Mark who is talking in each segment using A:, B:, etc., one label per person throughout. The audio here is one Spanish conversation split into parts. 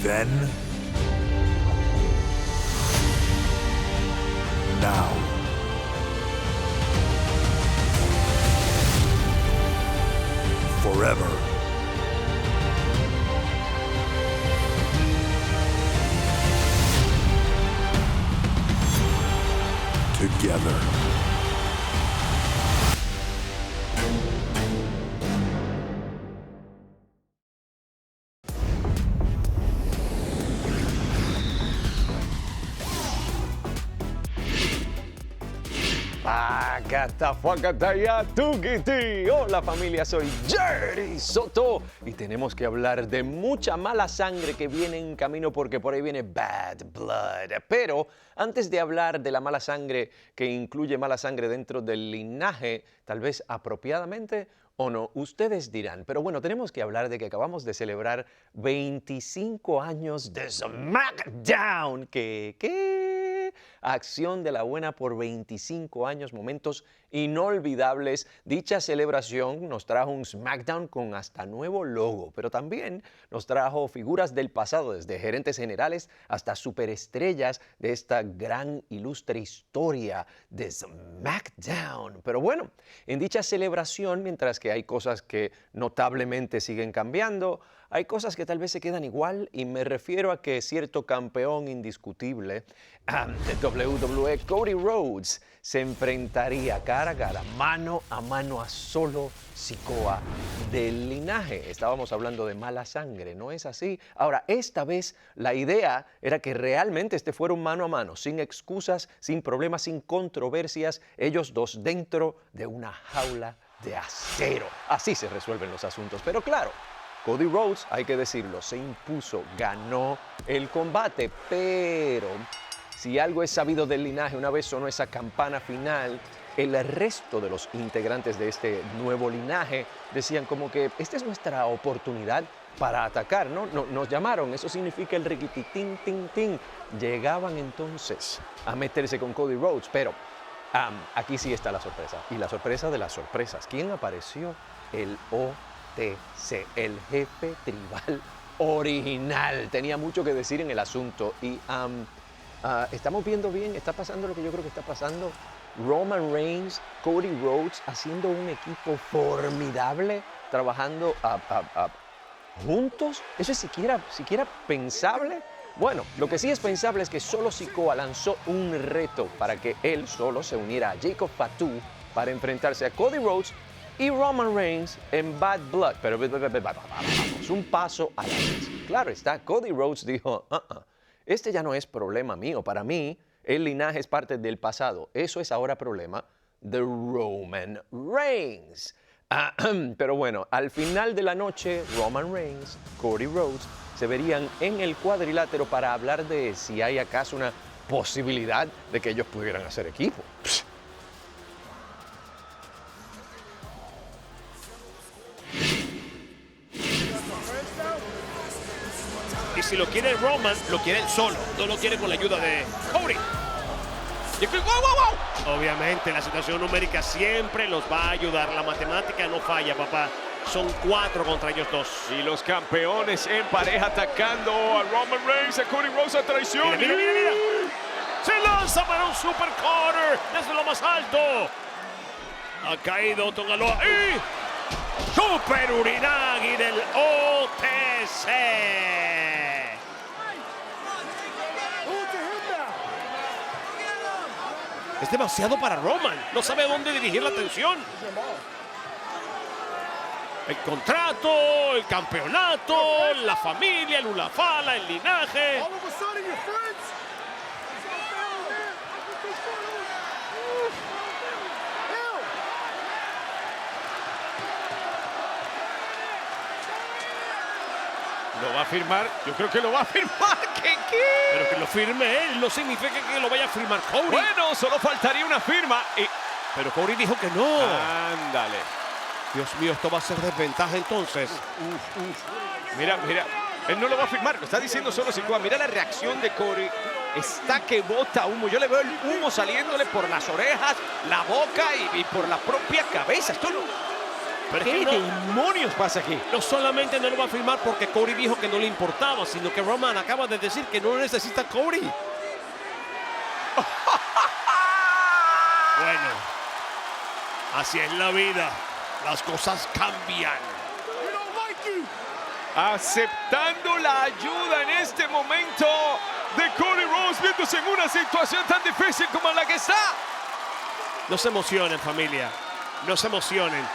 A: Then, now, forever. Together.
B: Hola familia, soy Jerry Soto y tenemos que hablar de mucha mala sangre que viene en camino porque por ahí viene Bad Blood. Pero antes de hablar de la mala sangre que incluye mala sangre dentro del linaje, tal vez apropiadamente o no, ustedes dirán. Pero bueno, tenemos que hablar de que acabamos de celebrar 25 años de SmackDown. ¿Qué? Acción de la buena por 25 años, momentos inolvidables. Dicha celebración nos trajo un SmackDown con hasta nuevo logo, pero también nos trajo figuras del pasado, desde gerentes generales hasta superestrellas de esta gran ilustre historia de SmackDown. Pero bueno, en dicha celebración, mientras que hay cosas que notablemente siguen cambiando, hay cosas que tal vez se quedan igual, y me refiero a que cierto campeón indiscutible de WWE, Cody Rhodes, se enfrentaría cara a cara, mano a mano a Solo Sikoa del linaje. Estábamos hablando de mala sangre, ¿no es así? Ahora, esta vez la idea era que realmente este fuera un mano a mano, sin excusas, sin problemas, sin controversias, ellos dos dentro de una jaula de acero. Así se resuelven los asuntos, pero claro, Cody Rhodes, hay que decirlo, se impuso, ganó el combate, pero si algo es sabido del linaje, una vez sonó esa campana final, el resto de los integrantes de este nuevo linaje decían como que esta es nuestra oportunidad para atacar, ¿no? Nos llamaron, eso significa el riquititín, tin, tin. Llegaban entonces a meterse con Cody Rhodes, pero aquí sí está la sorpresa, y la sorpresa de las sorpresas. ¿Quién apareció? El OTC, el jefe tribal original. Tenía mucho que decir en el asunto y estamos viendo bien, está pasando lo que yo creo que está pasando. Roman Reigns, Cody Rhodes haciendo un equipo formidable, trabajando juntos. ¿Eso es siquiera pensable? Bueno, lo que sí es pensable es que Solo Sikoa lanzó un reto para que él solo se uniera a Jacob Fatu para enfrentarse a Cody Rhodes y Roman Reigns en Bad Blood. Pero vamos un paso a la vez. Claro está, Cody Rhodes dijo, este ya no es problema mío. Para mí, el linaje es parte del pasado. Eso es ahora problema de Roman Reigns. Pero bueno, al final de la noche, Roman Reigns, Cody Rhodes, se verían en el cuadrilátero para hablar de si hay acaso una posibilidad de que ellos pudieran hacer equipo.
C: Y si lo quiere Roman, lo quiere él solo. No lo quiere con la ayuda de Cody. Y wow. Obviamente, la situación numérica siempre los va a ayudar. La matemática no falla, papá. Son 4 contra ellos 2.
D: Y los campeones en pareja atacando a Roman Reigns, a Cody Rhodes a traición.
C: Mira. Se lanza para un super corner desde lo más alto. Ha caído Tongaloa y Super Urinagi del OTC. Es demasiado para Roman. No sabe a dónde dirigir la atención. El contrato, el campeonato, la familia, el Ulafala, el linaje.
D: ¿Lo va a firmar? Yo creo que lo va a firmar. ¿Qué?
C: Pero que lo firme él no significa que lo vaya a firmar Cody.
D: Bueno, solo faltaría una firma.
C: Pero Cody dijo que no.
D: Ándale.
C: Dios mío, esto va a ser desventaja entonces.
D: Mira. Él no lo va a firmar. Lo está diciendo Solo Sikoa. Mira la reacción de Cody. Está que bota humo. Yo le veo el humo saliéndole por las orejas, la boca y por la propia cabeza. Esto no...
C: Pero es
D: ¿Qué
C: que no,
D: demonios pasa aquí?
C: no solamente no lo va a firmar porque Cody dijo que no le importaba, sino que Roman acaba de decir que no lo necesita Cody. Bueno, así es la vida. Las cosas cambian.
D: Aceptando la ayuda en este momento de Cody Rhodes, viéndose en una situación tan difícil como la que está.
C: No se emocionen, familia. No se emocionen.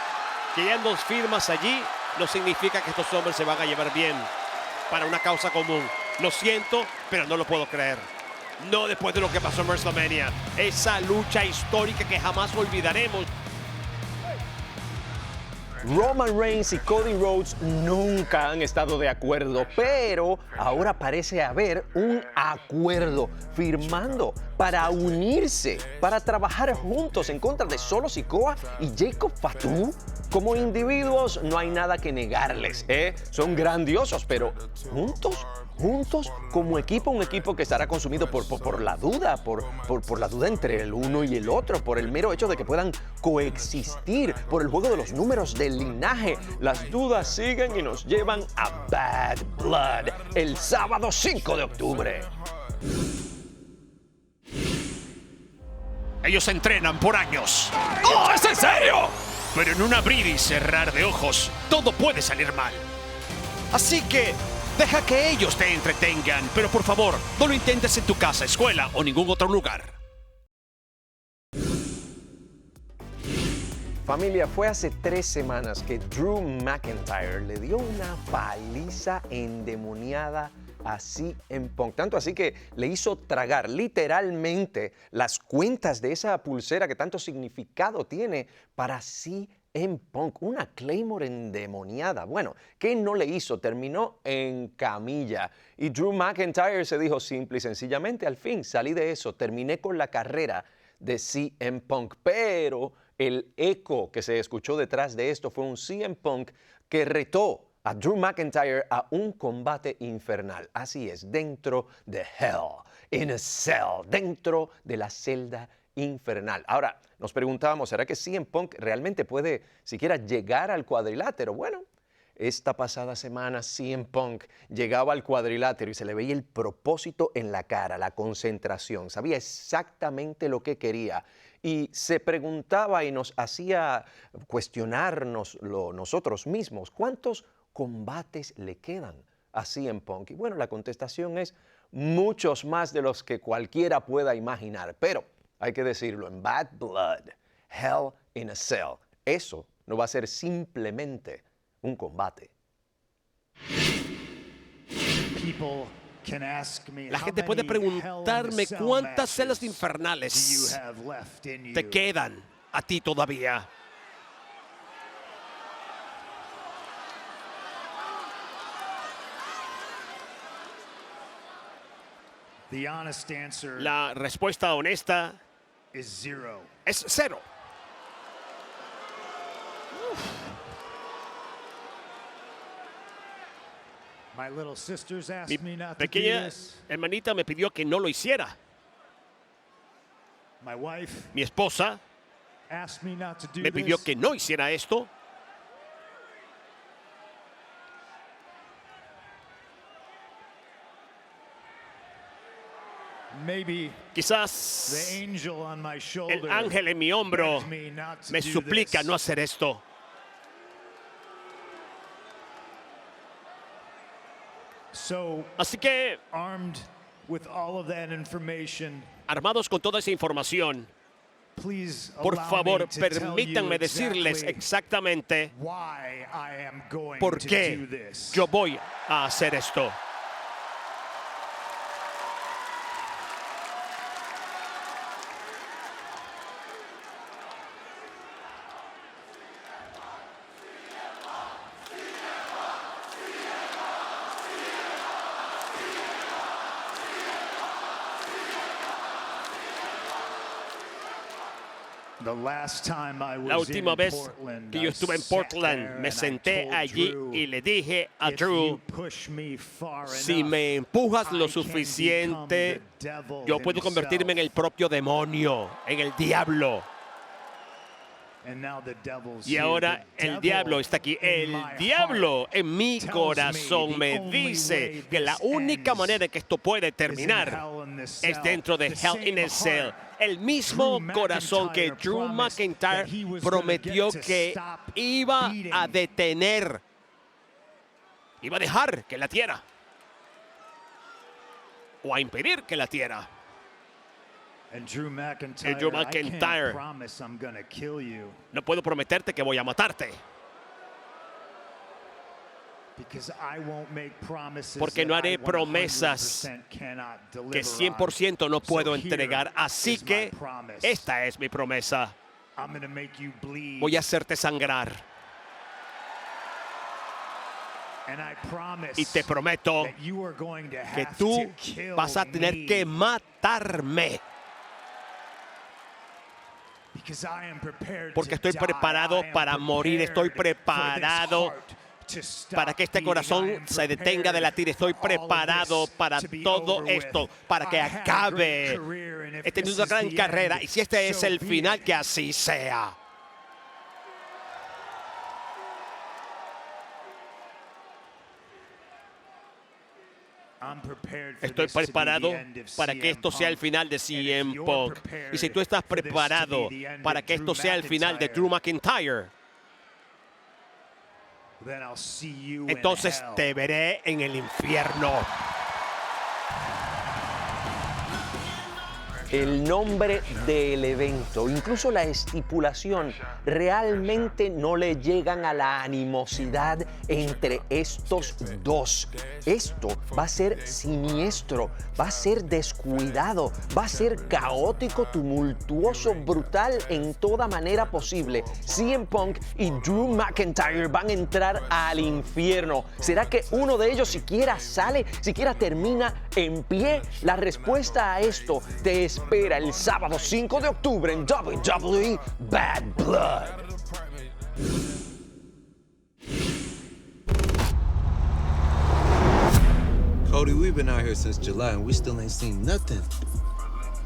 C: Que hayan dos firmas allí no significa que estos hombres se van a llevar bien para una causa común. Lo siento, pero no lo puedo creer. No después de lo que pasó en WrestleMania. Esa lucha histórica que jamás olvidaremos.
B: Roman Reigns y Cody Rhodes nunca han estado de acuerdo, pero ahora parece haber un acuerdo firmando para unirse, para trabajar juntos en contra de Solo Sikoa y Jacob Fatu. Como individuos no hay nada que negarles, ¿eh? Son grandiosos, pero juntos como equipo, un equipo que estará consumido por la duda, por la duda entre el uno y el otro, por el mero hecho de que puedan coexistir, por el juego de los números, del linaje. Las dudas siguen y nos llevan a Bad Blood el sábado 5 de octubre.
C: Ellos entrenan por años. ¡Oh, es en serio! Pero en un abrir y cerrar de ojos, todo puede salir mal. Así que deja que ellos te entretengan, pero por favor, no lo intentes en tu casa, escuela o ningún otro lugar.
B: Familia, fue hace 3 semanas que Drew McIntyre le dio una paliza endemoniada a CM Punk. Tanto así que le hizo tragar literalmente las cuentas de esa pulsera que tanto significado tiene para CM Punk. Una Claymore endemoniada. Bueno, ¿qué no le hizo? Terminó en camilla. Y Drew McIntyre se dijo simple y sencillamente, al fin salí de eso, terminé con la carrera de CM Punk. Pero el eco que se escuchó detrás de esto fue un CM Punk que retó a Drew McIntyre a un combate infernal. Así es, dentro de Hell in a Cell, dentro de la celda infernal. Ahora, nos preguntábamos, ¿será que CM Punk realmente puede siquiera llegar al cuadrilátero? Bueno, esta pasada semana CM Punk llegaba al cuadrilátero y se le veía el propósito en la cara, la concentración. Sabía exactamente lo que quería y se preguntaba y nos hacía cuestionarnos nosotros mismos, ¿cuántos combates le quedan a CM Punk? Y bueno, la contestación es muchos más de los que cualquiera pueda imaginar. Pero hay que decirlo, en Bad Blood, Hell in a Cell, eso no va a ser simplemente un combate.
C: La gente puede preguntarme cuántas celdas infernales te quedan a ti todavía. La respuesta honesta es 0. Mi pequeña hermanita me pidió que no lo hiciera. Mi esposa me pidió que no hiciera esto. Quizás el ángel en mi hombro me suplica no hacer esto. Así que, armados con toda esa información, por favor, permítanme decirles exactamente por qué yo voy a hacer esto. La última vez que yo estuve en Portland, me senté allí y le dije a Drew, si me empujas lo suficiente, yo puedo convertirme en el propio demonio, en el diablo. Y ahora el diablo está aquí. El diablo en mi corazón me dice que la única manera que esto puede terminar es dentro de Hell in a Cell. El mismo corazón que Drew McIntyre prometió que iba a detener, iba a dejar que latiera o a impedir que latiera.
E: El Drew McIntyre,
C: no puedo prometerte que voy a matarte. Porque no haré promesas que 100% no puedo entregar. Así que esta es mi promesa. Voy a hacerte sangrar. Y te prometo que tú vas a tener que matarme. Porque estoy preparado para morir, estoy preparado para que este corazón se detenga de latir. Estoy preparado para todo esto, para que acabe. He tenido una gran carrera y si este es el final, que así sea. Estoy preparado para que esto sea el final de CM Punk. Y si tú estás preparado para que esto sea el final de Drew McIntyre, entonces te veré en el infierno.
B: El nombre del evento, incluso la estipulación, realmente no le llegan a la animosidad entre estos dos. Esto va a ser siniestro, va a ser descuidado, va a ser caótico, tumultuoso, brutal en toda manera posible. CM Punk y Drew McIntyre van a entrar al infierno. ¿Será que uno de ellos siquiera sale, siquiera termina en pie? La respuesta a esto te espera el sábado 5 de octubre en WWE Bad Blood.
F: Cody, we've been out here since July and we still ain't seen nothing.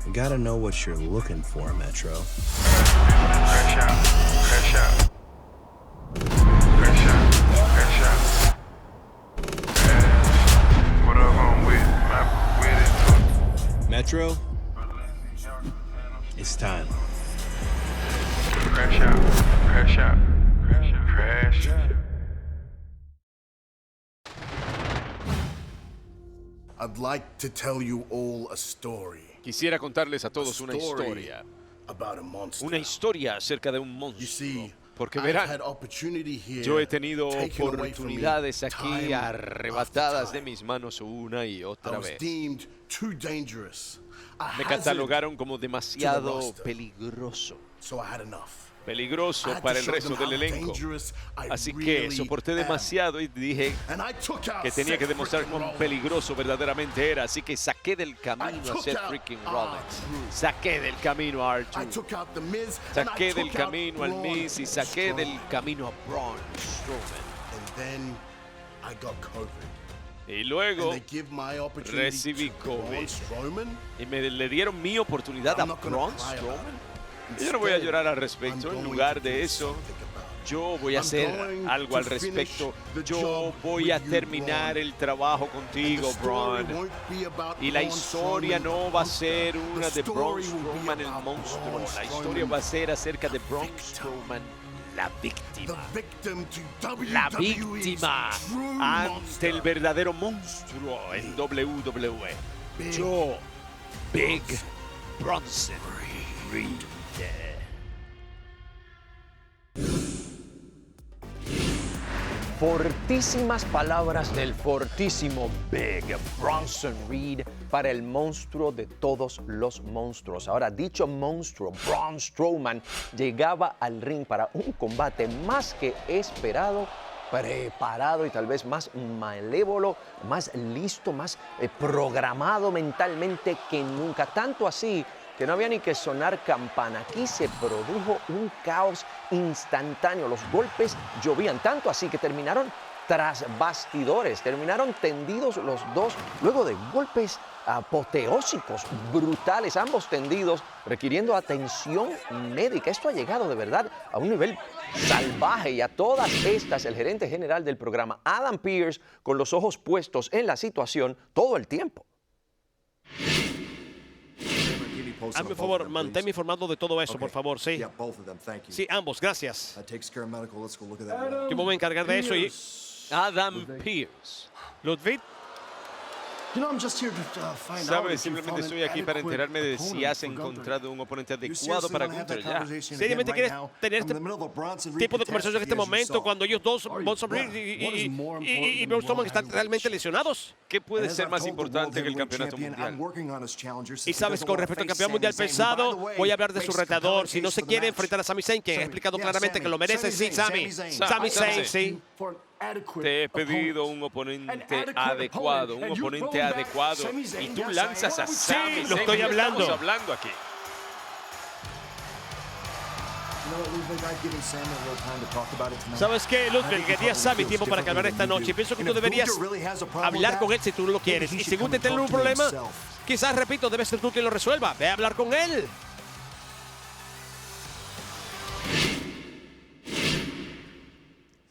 F: You gotta know what you're looking for, Metro.
G: Crash out, crash out. Crash out, crash out. What up, I'm with it.
F: Metro, it's time.
G: Crash out, crash out, crash.
A: I'd like to tell you all a story.
D: Quisiera contarles a todos una historia.
A: About a monster.
D: Una historia acerca de un
A: You
D: monstruo.
A: see,
D: Porque
A: I've
D: verán,
A: had opportunity here
D: yo he tenido
A: taken away from me
D: oportunidades aquí
A: time
D: arrebatadas
A: after
D: de mis manos una y
A: I
D: otra
A: was
D: vez.
A: deemed too dangerous. A
D: Me
A: hazard,
D: catalogaron como demasiado
A: roster.
D: peligroso.
A: so I had enough.
D: Peligroso
A: I had
D: para
A: to
D: el
A: show
D: resto
A: them
D: del
A: how
D: elenco.
A: dangerous I
D: Así que
A: really
D: soporté
A: am.
D: demasiado y dije
A: And I took out
D: que tenía que
A: Seth
D: demostrar
A: freaking
D: cuán
A: Rollins.
D: peligroso verdaderamente era. Así que saqué del camino a
A: took
D: Seth
A: out
D: freaking
A: R-Truth.
D: Rollins. Saqué del camino a
A: I
D: R-Truth.
A: took out the Miz and I
D: Saqué del
A: took out
D: camino al
A: Braun
D: Miz y saqué
A: Strowman.
D: del camino a Braun Strowman.
A: And then I got COVID.
D: Y
A: And
D: luego
A: they give my opportunity
D: recibí
A: to Braun
D: COVID.
A: Strowman.
D: y le dieron mi oportunidad a
A: I'm not gonna
D: Braun
A: cry about
D: Strowman.
A: it.
D: Y yo no voy a
A: Instead,
D: llorar al
A: I'm
D: respecto. En
A: going
D: lugar
A: to
D: de
A: do
D: eso,
A: something about it.
D: yo voy a
A: I'm
D: hacer
A: going
D: algo al
A: to
D: respecto.
A: finish the
D: Yo
A: job
D: voy a
A: with you,
D: terminar
A: Braun.
D: el trabajo
A: And
D: contigo,
A: the story
D: Braun.
A: won't be about
D: Y la
A: Braun
D: historia
A: Strowman,
D: no va a
A: the
D: ser
A: monster.
D: una
A: The
D: de Braun
A: story will be
D: Strowman el
A: about
D: monstruo.
A: Braun
D: La historia
A: Strowman,
D: va a ser acerca de
A: the
D: Braun
A: victim.
D: Strowman, la
A: the
D: víctima.
A: victim to
D: La
A: WWE's
D: víctima
A: true
D: ante
A: monster.
D: el verdadero monstruo en WWE. Yo, Big Bronson Reed.
B: Fortísimas palabras del fortísimo Big Bronson Reed para el monstruo de todos los monstruos. Ahora, dicho monstruo, Braun Strowman, llegaba al ring para un combate más que esperado, preparado y tal vez más malévolo, más listo, más programado mentalmente que nunca. Tanto así que no había ni que sonar campana. Aquí se produjo un caos instantáneo. Los golpes llovían, tanto así que terminaron tras bastidores. Terminaron tendidos los dos luego de golpes apoteósicos, brutales, ambos tendidos, requiriendo atención médica. Esto ha llegado de verdad a un nivel salvaje y a todas estas el gerente general del programa, Adam Pearce, con los ojos puestos en la situación todo el tiempo.
C: Hazme un favor, manténme informado de todo eso, por favor, sí.
A: Yeah, both of them, thank you.
C: Sí, ambos, gracias.
A: That takes care of medical. Let's go look at that.
C: Yo me voy a encargar de eso y...
D: Adam Pearce.
C: Ludwig,
A: You know, I'm just here to find out
D: Sabes,
A: if you
D: simplemente
A: found
D: estoy
A: an
D: aquí para
A: adequate
D: enterarme de si
A: opponent
D: has
A: for Gunther.
D: encontrado un oponente
A: You
D: adecuado
A: seriously
D: para
A: wanna have that
D: Gunther ya.
A: conversation
C: seriamente
A: again right
C: quieres
A: now?
C: tener
A: I'm in the middle of a Bronson Reed
C: tipo de conversación en este
A: catastrophe, as you
C: momento
A: saw.
C: cuando ellos dos,
A: Are you-
C: Bronson
A: what-
C: Reed
A: what is more important
C: y
A: than
C: Braun Strowman,
A: World
C: están
A: Heavyweight
C: realmente
A: Championship?
C: lesionados.
D: ¿Qué puede
A: And as
D: ser
A: I've
D: más
A: told the
D: importante
A: World
D: que el
A: Heavyweight
D: campeonato
A: Champion, I'm
D: mundial?
A: working on his challengers
C: Y
A: since he
C: sabes,
A: doesn't
C: con
A: wanna
C: respecto al
A: face
C: campeón mundial
A: Sami Zayn, who, by
C: pesado,
A: the way,
C: voy a hablar de su
A: makes a
C: retador.
A: compelling
C: Si no
A: case
C: se
A: for the
C: quiere
A: match.
C: enfrentar a Sami Zayn, que he
A: Sami,
C: explicado
A: yeah,
C: claramente
A: Sami,
C: que lo merece,
A: Sami
C: sí,
A: Zayn,
C: Sami.
A: Sami Zayn.
C: Sami Zayn,
D: Sami.
C: sí.
A: For an adequate
D: Te he pedido
A: opponent.
D: un oponente
A: adequate
D: adecuado,
A: opponent,
D: un
A: and you
D: oponente
A: brought back
D: adecuado.
A: Sami Zayn,
D: Y tú
A: yes,
D: lanzas
A: I
D: a
A: am.
D: Sami
C: Sí, lo
D: Zayn.
C: estoy
D: ¿De qué
C: hablando.
D: estamos hablando aquí?
A: You know what, Ludwig, I've given Sami a little time to talk about it tonight.
C: ¿Sabes qué, Ludwig? Quería Sami tiempo para que hablar esta noche. Y pienso que tú deberías hablar con él si tú lo quieres. Y si Gunther tiene un problema, quizás, repito, debe ser tú quien lo resuelva. Ve a hablar con él.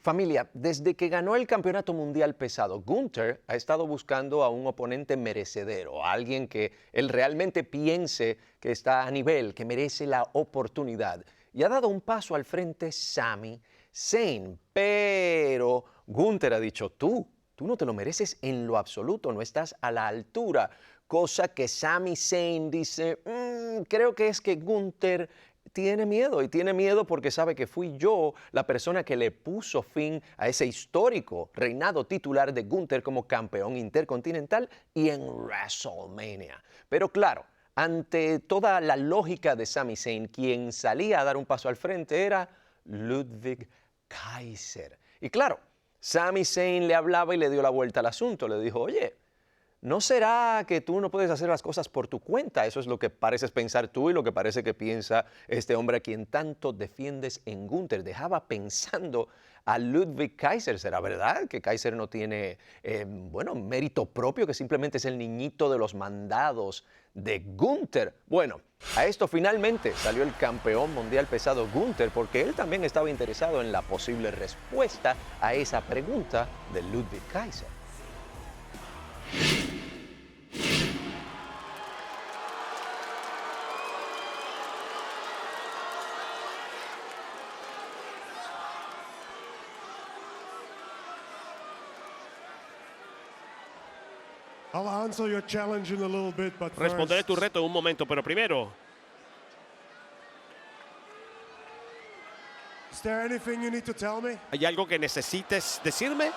B: Familia, desde que ganó el campeonato mundial pesado, Gunther ha estado buscando a un oponente merecedero, a alguien que él realmente piense que está a nivel, que merece la oportunidad. Y ha dado un paso al frente Sami Zayn, pero Gunther ha dicho, tú no te lo mereces en lo absoluto, no estás a la altura. Cosa que Sami Zayn dice, creo que es que Gunther tiene miedo, y tiene miedo porque sabe que fui yo la persona que le puso fin a ese histórico reinado titular de Gunther como campeón intercontinental y en WrestleMania. Pero claro, ante toda la lógica de Sami Zayn, quien salía a dar un paso al frente era Ludwig Kaiser. Y claro, Sami Zayn le hablaba y le dio la vuelta al asunto, le dijo, oye, ¿no será que tú no puedes hacer las cosas por tu cuenta? Eso es lo que pareces pensar tú y lo que parece que piensa este hombre a quien tanto defiendes en Gunther. Dejaba pensando a Ludwig Kaiser. ¿Será verdad que Kaiser no tiene, mérito propio, que simplemente es el niñito de los mandados de Gunther? Bueno, a esto finalmente salió el campeón mundial pesado Gunther, porque él también estaba interesado en la posible respuesta a esa pregunta de Ludwig Kaiser.
H: I'll answer your challenge in a little bit, but
C: Responderé
H: first,
C: tu reto en un momento, pero primero,
H: is there anything you need to tell me?
C: ¿hay algo que necesites decirme?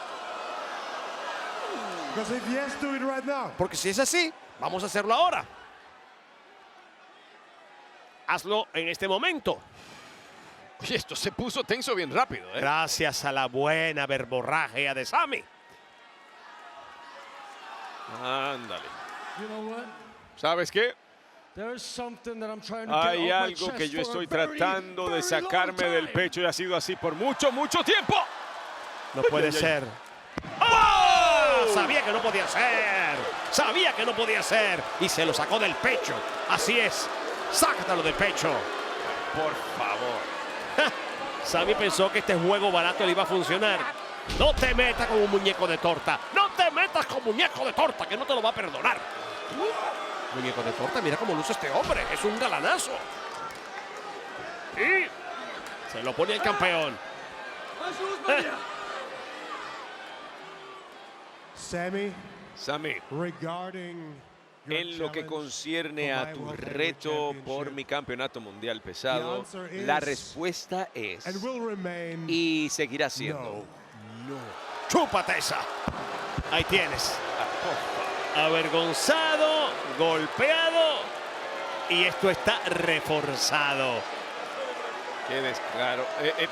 H: Because if yes, do it right now.
C: Porque si es así, vamos a hacerlo ahora. Hazlo en este momento.
D: Oye, esto se puso tenso bien rápido, ¿eh?
C: Gracias a la buena verborragia de Sami.
D: Ándale.
H: You know what?
D: ¿Sabes qué?
H: There's something that I'm trying to
D: Hay
H: get off my
D: algo que
H: chest
D: yo
H: for a
D: estoy
H: very,
D: tratando de
H: very
D: sacarme
H: long
D: del
H: time.
D: pecho y ha sido así por mucho, mucho tiempo.
C: No puede
D: ay, ay.
C: ser. ¡Oh! Sabía que no podía ser. Sabía que no podía ser. Y se lo sacó del pecho. Así es. Sácatelo del pecho.
D: Por favor.
C: Sami pensó que este juego barato le iba a funcionar. No te metas con un muñeco de torta. No te metas con muñeco de torta, que no te lo va a perdonar. Muñeco de torta, mira cómo luce este hombre. Es un galanazo. Y se lo pone el campeón.
H: Sammy,
D: Sami,
H: regarding your
D: en lo que
H: challenge
D: concierne
H: for
D: a
H: my
D: tu
H: World Heavyweight
D: reto por
H: Championship,
D: mi campeonato mundial pesado,
H: The answer is-
D: la respuesta es
H: and will remain
D: y seguirá siendo
H: no.
C: Chúpate esa. Ahí tienes. Avergonzado, golpeado. Y esto está reforzado.
D: Qué descaro.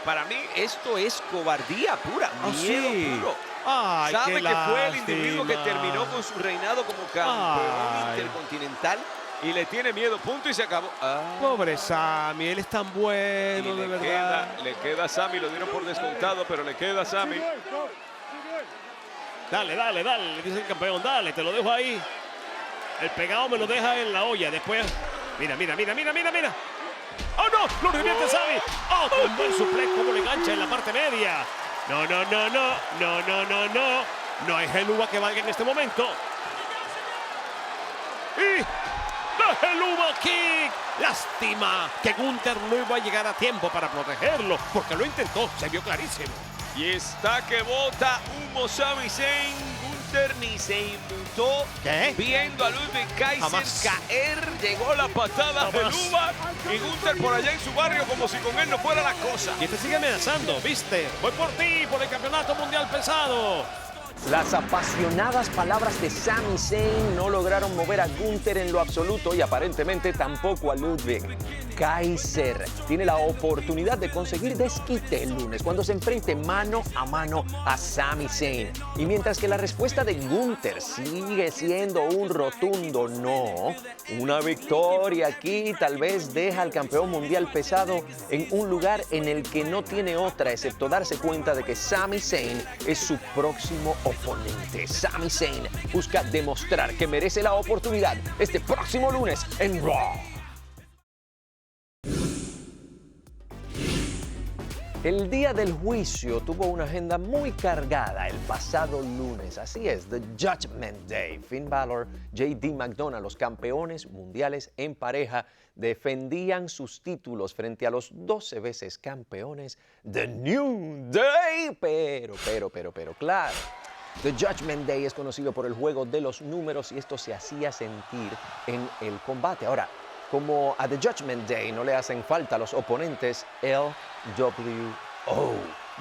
D: Para mí esto es cobardía pura, miedo
C: sí.
D: puro.
C: Ay,
D: Sabe
C: qué
D: que fue el individuo que
C: lástima.
D: terminó con su reinado como campeón
C: Ay.
D: intercontinental y le tiene miedo, punto y se acabó. Ah.
C: Pobre Sami, él es tan
D: Y
C: bueno, de verdad.
D: le queda a Sami, lo dieron por descontado, pero le queda a Sami.
C: Dale, dale, dale, le dice el campeón, dale, te lo dejo ahí. El pegado me lo deja en la olla. Después, mira, mira, mira, mira, mira, mira. ¡Oh, no! ¡Lo revierte Sami! ¡Oh, con buen suplex! ¿Cómo le engancha en la parte media? No, no, no, no. No, no, no, no. No hay Helluva que valga en este momento. ¡Y la Helluva Kick! Lástima que Gunther no iba a llegar a tiempo para protegerlo, porque lo intentó, se vio clarísimo.
D: Y está que bota humo Sami Zayn. Gunther ni se inmutó.
C: ¿Qué?
D: Viendo a Ludwig Kaiser
C: Jamás.
D: caer. Llegó la patada de
C: Jamás.
D: Helluva. Y Gunther por allá en su barrio como si con él no fuera la cosa.
C: Y este sigue amenazando, ¿viste? Voy por ti, por el campeonato mundial pesado.
B: Las apasionadas palabras de Sami Zayn no lograron mover a Gunther en lo absoluto y aparentemente tampoco a Ludwig. Kaiser tiene la oportunidad de conseguir desquite el lunes cuando se enfrente mano a mano a Sami Zayn. Y mientras que la respuesta de Gunther sigue siendo un rotundo no, una victoria aquí tal vez deja al campeón mundial pesado en un lugar en el que no tiene otra excepto darse cuenta de que Sami Zayn es su próximo oponente. Sami Zayn busca demostrar que merece la oportunidad este próximo lunes en Raw. El día del juicio tuvo una agenda muy cargada el pasado lunes. Así es, The Judgment Day. Finn Balor, JD McDonagh, los campeones mundiales en pareja, defendían sus títulos frente a los 12 veces campeones The New Day. Pero, claro. The Judgment Day es conocido por el juego de los números y esto se hacía sentir en el combate. Ahora, como a The Judgment Day no le hacen falta los oponentes, LWO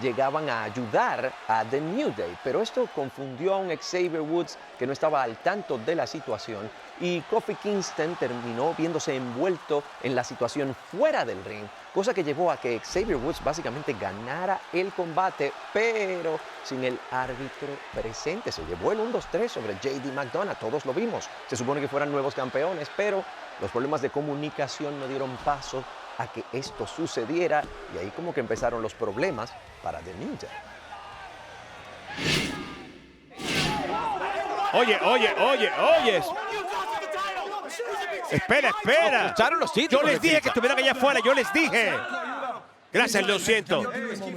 B: llegaban a ayudar a The New Day, pero esto confundió a un Xavier Woods que no estaba al tanto de la situación y Kofi Kingston terminó viéndose envuelto en la situación fuera del ring, cosa que llevó a que Xavier Woods básicamente ganara el combate, pero sin el árbitro presente. Se llevó el 1-2-3 sobre JD McDonagh, todos lo vimos. Se supone que fueran nuevos campeones, pero los problemas de comunicación no dieron paso a que esto sucediera y ahí como que empezaron los problemas para The New Day.
C: Oye. Espera.
D: Escucharon los títulos.
C: Yo les dije que estuvieran allá afuera, yo les dije. Gracias, lo siento.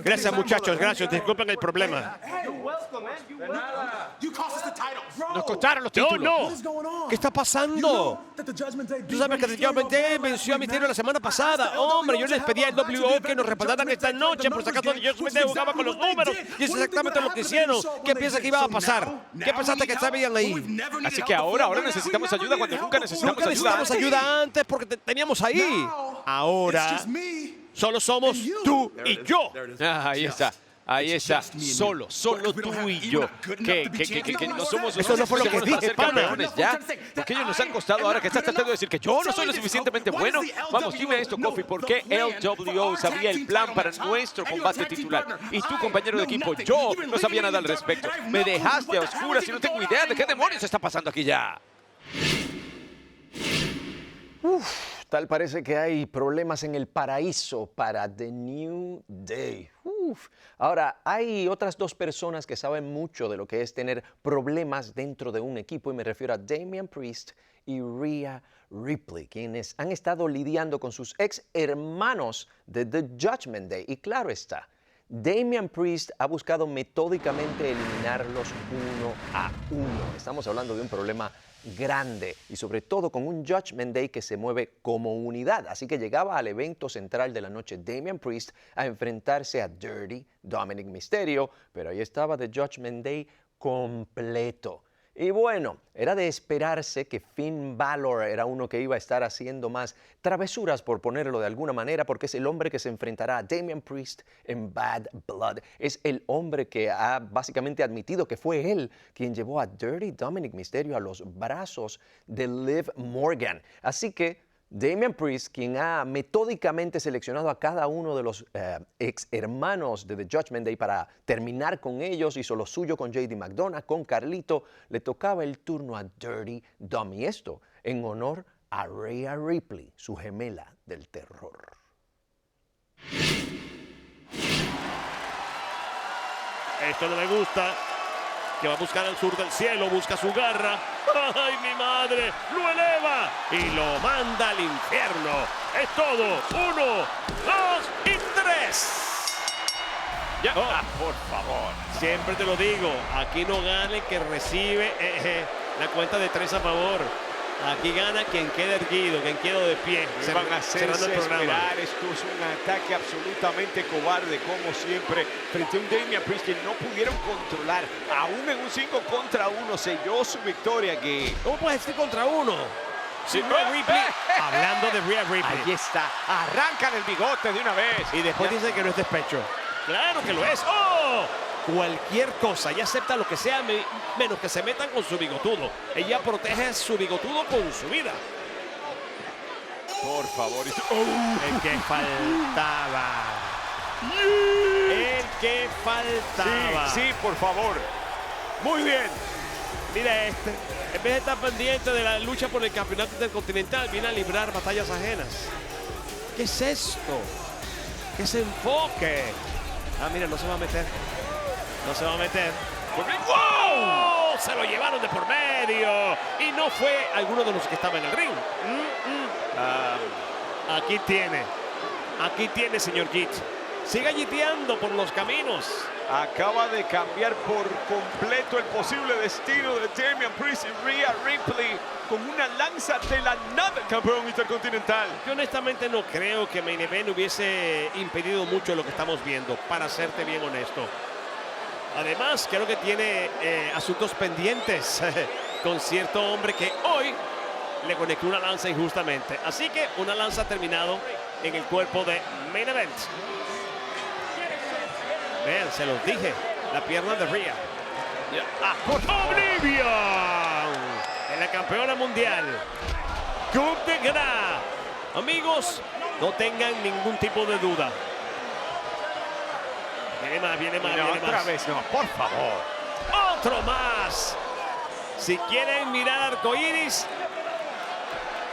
C: Gracias, muchachos, gracias. Disculpen el problema.
D: Nos costaron los títulos.
C: No. ¿Qué está pasando? Tú sabes que The Judgment Day venció a Mysterio la semana pasada. Hombre, yo les pedí al WO que nos respaldaran esta noche por si acaso The Judgment Day jugaba con los números. Y es exactamente lo que hicieron. ¿Qué piensas que iba a pasar? ¿Qué pensaste que estaban ahí?
D: Así que ahora necesitamos ayuda cuando nunca necesitamos
C: Nunca necesitamos
D: ayuda.
C: ayuda antes porque te teníamos ahí. Ahora solo somos tú y yo.
D: Ahí está. Solo tú y yo. Que no somos los
C: Eso no fue lo que
D: suficientes
C: dije,
D: para ser
C: pana.
D: campeones ya. Porque ellos nos han costado ahora que estás tratando de decir que yo no soy lo suficientemente bueno. Vamos, dime esto, Kofi. ¿Por qué LWO sabía el plan para nuestro combate titular? Y tú, compañero de equipo, yo no sabía nada al respecto. Me dejaste a oscuras y no tengo idea de qué demonios está pasando aquí ya.
B: Tal parece que hay problemas en el paraíso para The New Day. Ahora, hay otras dos personas que saben mucho de lo que es tener problemas dentro de un equipo y me refiero a Damian Priest y Rhea Ripley, quienes han estado lidiando con sus ex hermanos de The Judgment Day. Y claro está, Damian Priest ha buscado metódicamente eliminarlos uno a uno. Estamos hablando de un problema grande y sobre todo con un Judgment Day que se mueve como unidad. Así que llegaba al evento central de la noche Damian Priest a enfrentarse a Dirty Dominic Mysterio, pero ahí estaba The Judgment Day completo. Y bueno, era de esperarse que Finn Balor era uno que iba a estar haciendo más travesuras, por ponerlo de alguna manera, porque es el hombre que se enfrentará a Damian Priest en Bad Blood. Es el hombre que ha básicamente admitido que fue él quien llevó a Dirty Dominic Mysterio a los brazos de Liv Morgan. Así que Damian Priest, quien ha metódicamente seleccionado a cada uno de los ex hermanos de The Judgment Day para terminar con ellos, hizo lo suyo con JD McDonagh, con Carlito, le tocaba el turno a Dirty Dom. Y esto en honor a Rhea Ripley, su gemela del terror.
C: Esto no me gusta. que va a buscar al sur del cielo, busca su garra. ¡Ay, mi madre! Lo eleva y lo manda al infierno. Es todo. 1, 2 y 3. Ya.
D: Por favor.
C: Siempre te lo digo, aquí no gana el que recibe la cuenta de 3 a favor. Aquí gana quien queda erguido, quien queda de pie.
D: Se van a hacerse
C: cerrando el programa.
D: esperar. Esto es un ataque absolutamente cobarde, como siempre, frente a un Damian Priest que no pudieron controlar. Aún en un 5 contra 1 selló su victoria aquí.
C: ¿Cómo puedes decir contra uno?
D: Sí,
C: Rhea Ripley, hablando de Rhea Ripley.
D: Ahí está, arrancan el bigote de una vez.
C: Y después dice que no es despecho. Claro que lo es. ¡Oh! Cualquier cosa, ella acepta lo que sea menos que se metan con su bigotudo. Ella protege su bigotudo con su vida.
D: Por favor.
C: El que faltaba. El que faltaba.
D: Sí, por favor. Muy bien.
C: Mira este. En vez de estar pendiente de la lucha por el campeonato intercontinental, viene a librar batallas ajenas. ¿Qué es esto? ¿Qué es enfoque? Ah, mira, no se va a meter. No se va a meter. ¡Wow! Se lo llevaron de por medio. Y no fue alguno de los que estaba en el ring. Aquí tiene. Aquí tiene, señor Git. Siga giteando por los caminos.
D: Acaba de cambiar por completo el posible destino de Damian Priest y Rhea Ripley con una lanza de la nada, campeón intercontinental.
C: Yo honestamente no creo que Main Event hubiese impedido mucho lo que estamos viendo, para serte bien honesto. Además, creo que tiene asuntos pendientes con cierto hombre que hoy le conectó una lanza injustamente. Así que una lanza ha terminado en el cuerpo de Main Event. Vean, se los dije, la pierna de Rhea. Oblivion, en la campeona mundial. Coup de Gras. Amigos, no tengan ningún tipo de duda. Viene más, viene más, viene
D: otra
C: más.
D: vez, no, por favor.
C: Otro más. Si quieren mirar arcoíris,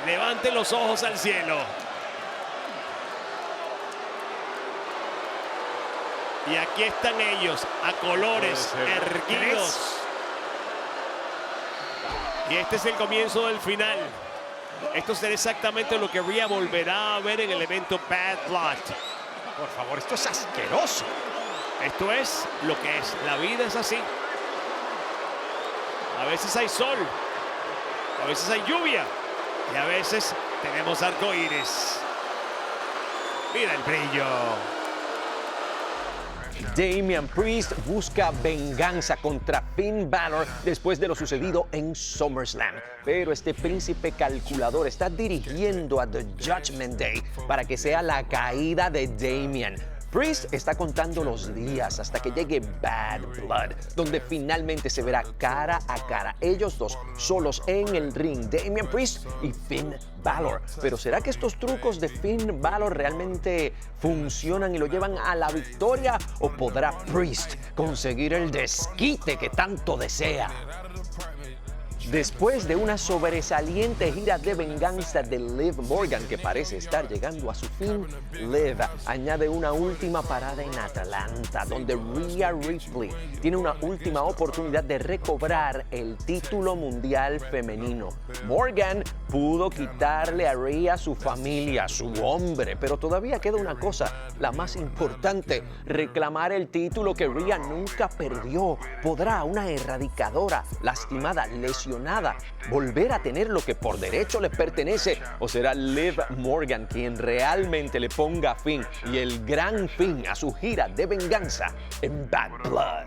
C: levanten los ojos al cielo. Y aquí están ellos, a colores, erguidos. Y este es el comienzo del final. Esto será exactamente lo que Rhea volverá a ver en el evento Bad Blood.
D: Por favor, esto es asqueroso.
C: Esto es lo que es. La vida es así. A veces hay sol, a veces hay lluvia y a veces tenemos arcoíris. Mira el brillo.
B: Damian Priest busca venganza contra Finn Balor después de lo sucedido en SummerSlam. Pero este príncipe calculador está dirigiendo a The Judgment Day para que sea la caída de Damian. Priest está contando los días hasta que llegue Bad Blood, donde finalmente se verá cara a cara, ellos dos solos en el ring, Damian Priest y Finn Balor. Pero ¿será que estos trucos de Finn Balor realmente funcionan y lo llevan a la victoria? ¿O podrá Priest conseguir el desquite que tanto desea? Después de una sobresaliente gira de venganza de Liv Morgan que parece estar llegando a su fin, Liv añade una última parada en Atlanta, donde Rhea Ripley tiene una última oportunidad de recobrar el título mundial femenino. Morgan pudo quitarle a Rhea su familia, su hombre, pero todavía queda una cosa, la más importante, reclamar el título que Rhea nunca perdió. ¿Podrá una erradicadora lastimada, lesionada, volver a tener lo que por derecho le pertenece? ¿O será Liv Morgan quien realmente le ponga fin y el gran fin a su gira de venganza en Bad Blood?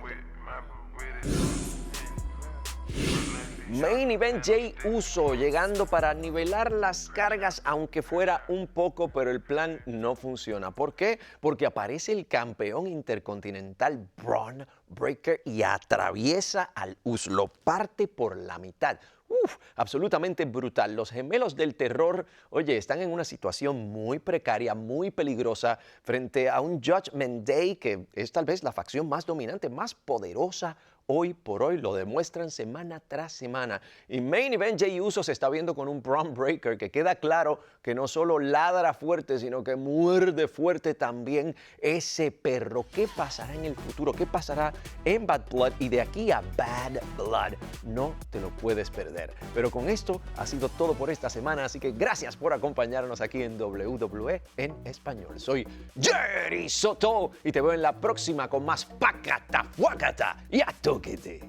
B: Main Event, Jey Uso llegando para nivelar las cargas, aunque fuera un poco, pero el plan no funciona. ¿Por qué? Porque aparece el campeón intercontinental Bron Breakker y atraviesa al Uso, lo parte por la mitad. Absolutamente brutal. Los gemelos del terror, oye, están en una situación muy precaria, muy peligrosa frente a un Judgment Day que es tal vez la facción más dominante, más poderosa hoy por hoy lo demuestran semana tras semana. Y Main Event Jey Uso se está viendo con un Bron Breakker que queda claro que no solo ladra fuerte, sino que muerde fuerte también ese perro. ¿Qué pasará en el futuro? ¿Qué pasará en Bad Blood? Y de aquí a Bad Blood no te lo puedes perder. Pero con esto ha sido todo por esta semana, así que gracias por acompañarnos aquí en WWE en español. Soy Jerry Soto y te veo en la próxima con más Pacata Fuacata y a toquete.